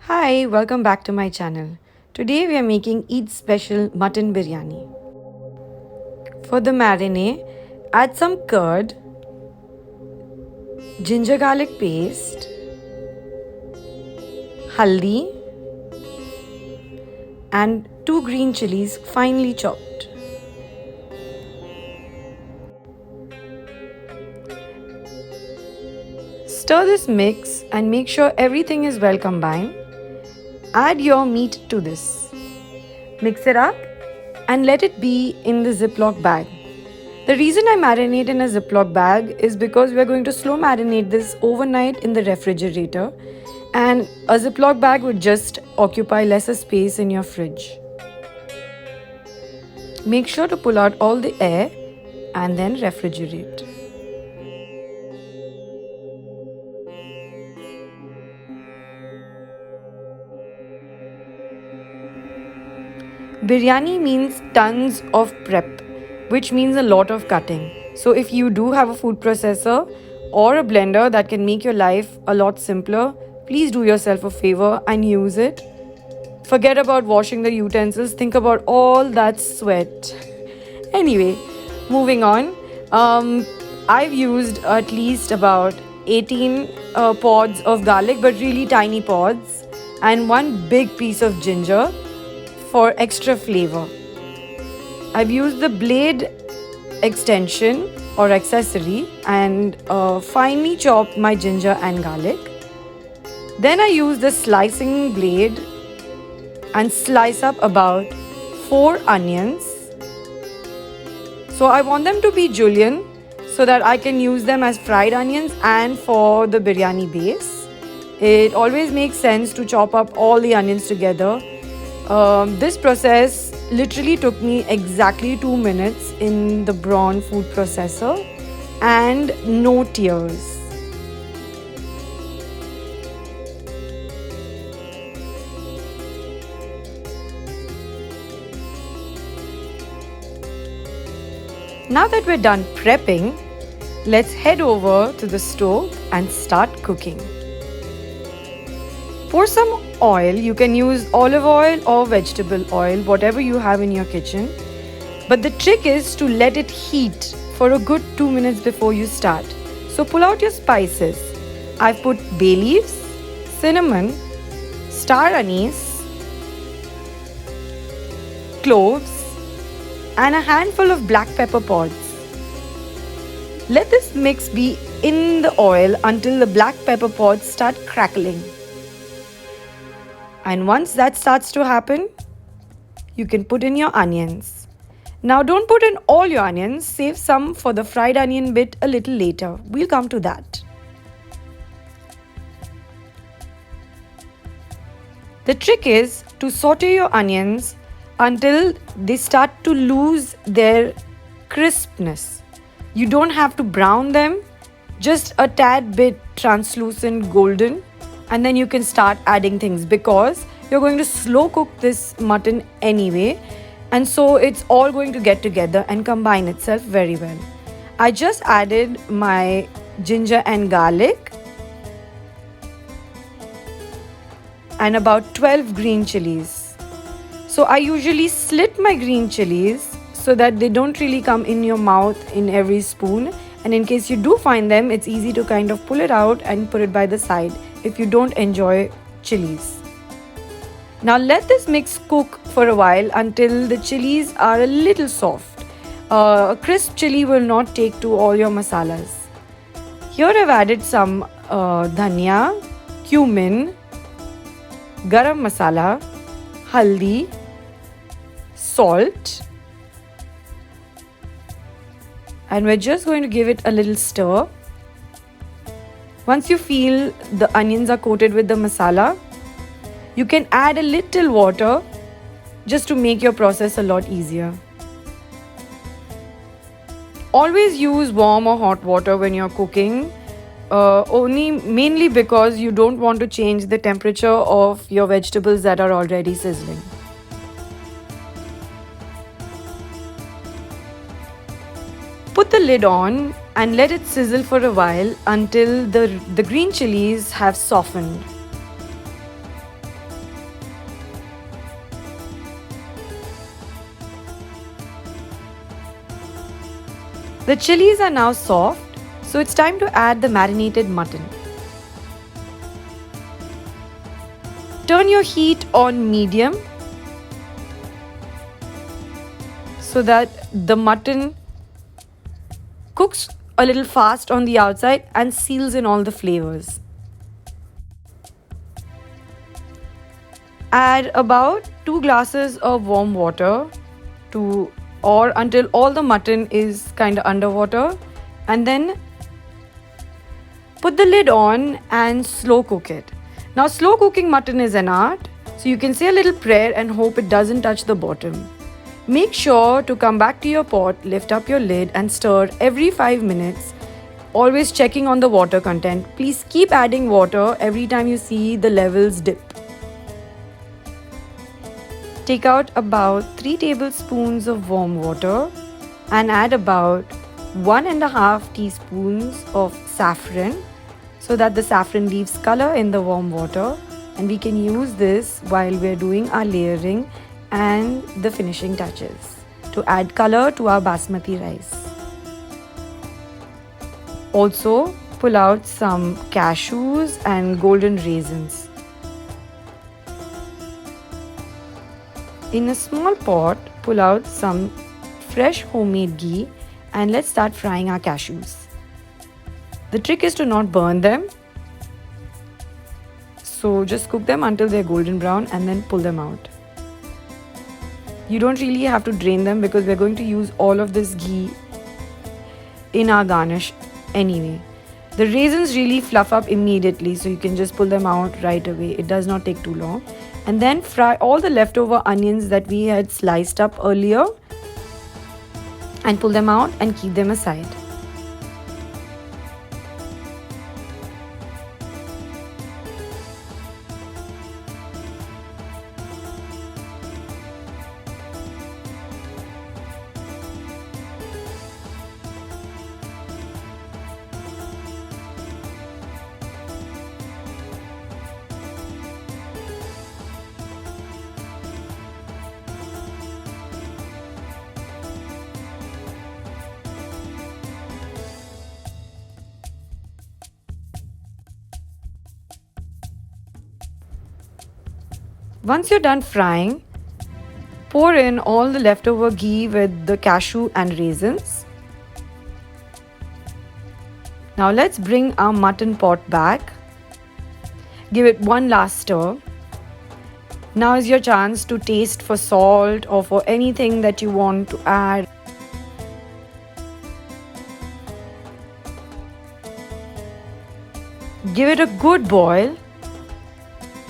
Hi, welcome back to my channel. Today we are making Eid special mutton biryani. For the marinade, add some curd, ginger garlic paste, haldi, and 2 green chillies finely chopped. Stir this mix and make sure everything is well combined. Add your meat to this. Mix it up and let it be in the ziplock bag. The reason I marinate in a ziplock bag is because we are going to slow marinate this overnight in the refrigerator, and a ziplock bag would just occupy lesser space in your fridge. Make sure to pull out all the air and then refrigerate. Biryani means tons of prep, which means a lot of cutting. So if you do have a food processor or a blender that can make your life a lot simpler, please do yourself a favor and use it. Forget about washing the utensils, think about all that sweat. Anyway, moving on. I've used at least about 18 pods of garlic, but really tiny pods, and one big piece of ginger for extra flavor. I've used the blade extension or accessory and finely chopped my ginger and garlic. Then I use the slicing blade and slice up about 4 onions. So I want them to be julienne so that I can use them as fried onions and for the biryani base. It always makes sense to chop up all the onions together. This process literally took me exactly 2 minutes in the Braun food processor and no tears. Now that we're done prepping, let's head over to the stove and start cooking. Pour some oil. You can use olive oil or vegetable oil, whatever you have in your kitchen. But the trick is to let it heat for a good 2 minutes before you start. So pull out your spices. I've put bay leaves, cinnamon, star anise, cloves, and a handful of black pepper pods. Let this mix be in the oil until the black pepper pods start crackling. And once that starts to happen, you can put in your onions. Now don't put in all your onions, save some for the fried onion bit a little later. We'll come to that. The trick is to saute your onions until they start to lose their crispness. You don't have to brown them, just a tad bit translucent golden, and then you can start adding things because you're going to slow cook this mutton anyway, and so it's all going to get together and combine itself very well. I just added my ginger and garlic and about 12 green chillies. So I usually slit my green chillies so that they don't really come in your mouth in every spoon, and in case you do find them, it's easy to kind of pull it out and put it by the side if you don't enjoy chilies. Now let this mix cook for a while until the chilies are a little soft. A crisp chili will not take to all your masalas. Here I've added some dhania, cumin, garam masala, haldi, salt, and we're just going to give it a little stir. Once you feel the onions are coated with the masala, you can add a little water just to make your process a lot easier. Always use warm or hot water when you're cooking, mainly because you don't want to change the temperature of your vegetables that are already sizzling. Put the lid on and let it sizzle for a while until the green chilies have softened. The chilies are now soft, so it's time to add the marinated mutton. Turn your heat on medium so that the mutton cooks a little fast on the outside and seals in all the flavors. Add about 2 glasses of warm water or until all the mutton is kind of underwater, and then put the lid on and slow cook it. Now slow cooking mutton is an art, so you can say a little prayer and hope it doesn't touch the bottom. Make sure to come back to your pot, lift up your lid and stir every 5 minutes, always checking on the water content. Please keep adding water every time you see the levels dip. Take out about 3 tablespoons of warm water and add about 1.5 teaspoons of saffron so that the saffron leaves color in the warm water, and we can use this while we're doing our layering and the finishing touches to add color to our basmati rice. Also, pull out some cashews and golden raisins. In a small pot, pull out some fresh homemade ghee and let's start frying our cashews. The trick is to not burn them. So just cook them until they're golden brown and then pull them out. You don't really have to drain them because we're going to use all of this ghee in our garnish anyway. The raisins really fluff up immediately, so you can just pull them out right away. It does not take too long. And then fry all the leftover onions that we had sliced up earlier and pull them out and keep them aside. Once you're done frying, pour in all the leftover ghee with the cashew and raisins. Now let's bring our mutton pot back. Give it one last stir. Now is your chance to taste for salt or for anything that you want to add. Give it a good boil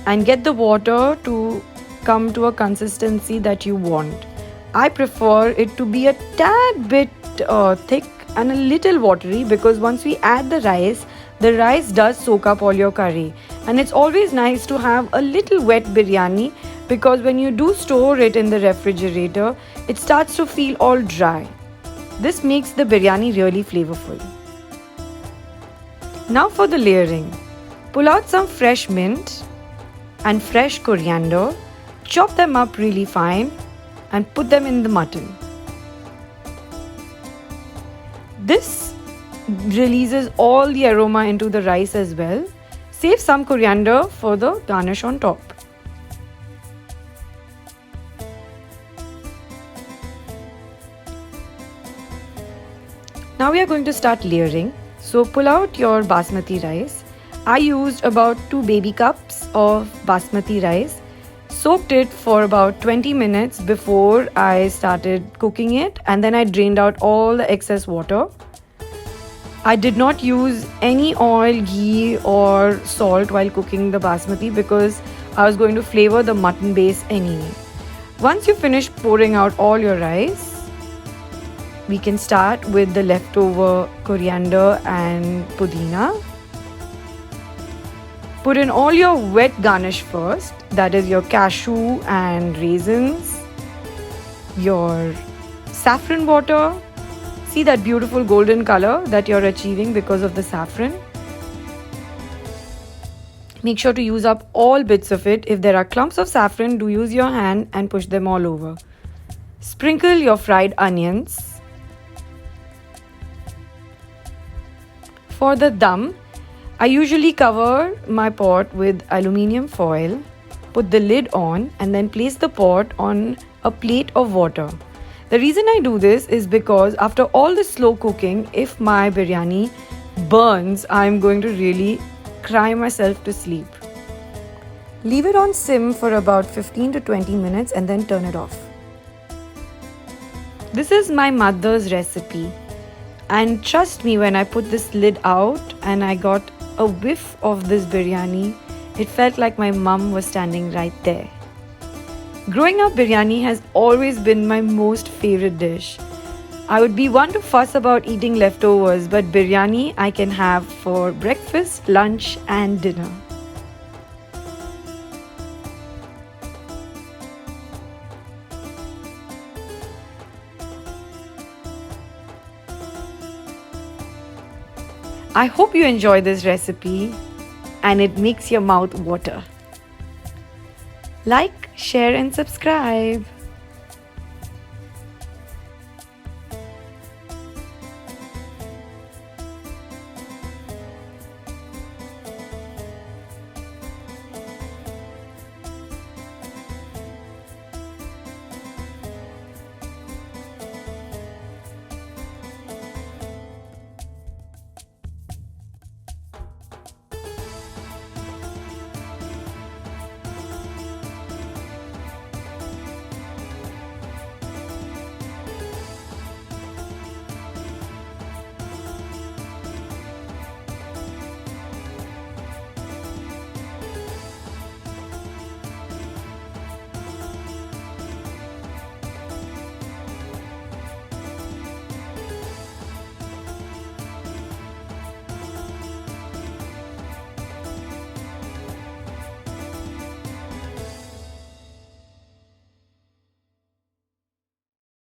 and get the water to come to a consistency that you want. I prefer it to be a tad bit thick and a little watery because once we add the rice does soak up all your curry. And it's always nice to have a little wet biryani because when you do store it in the refrigerator, it starts to feel all dry. This makes the biryani really flavorful. Now for the layering. Pull out some fresh mint and fresh coriander, chop them up really fine and put them in the mutton. This releases all the aroma into the rice as well. Save some coriander for the garnish on top. Now we are going to start layering. So pull out your basmati rice. I used about 2 baby cups of basmati rice. Soaked it for about 20 minutes before I started cooking it, and then I drained out all the excess water. I did not use any oil, ghee or salt while cooking the basmati because I was going to flavor the mutton base anyway. Once you finish pouring out all your rice, we can start with the leftover coriander and pudina. Put in all your wet garnish first, that is your cashew and raisins, your saffron water. See that beautiful golden color that you're achieving because of the saffron. Make sure to use up all bits of it. If there are clumps of saffron, do use your hand and push them all over. Sprinkle your fried onions. For the dum, I usually cover my pot with aluminium foil, put the lid on, and then place the pot on a plate of water. The reason I do this is because after all the slow cooking, if my biryani burns, I'm going to really cry myself to sleep. Leave it on sim for about 15 to 20 minutes and then turn it off. This is my mother's recipe, and trust me, when I put this lid out and I got a whiff of this biryani, it felt like my mum was standing right there. Growing up, biryani has always been my most favorite dish. I would be one to fuss about eating leftovers, but biryani I can have for breakfast, lunch, and dinner. I hope you enjoy this recipe and it makes your mouth water. Like, share, and subscribe.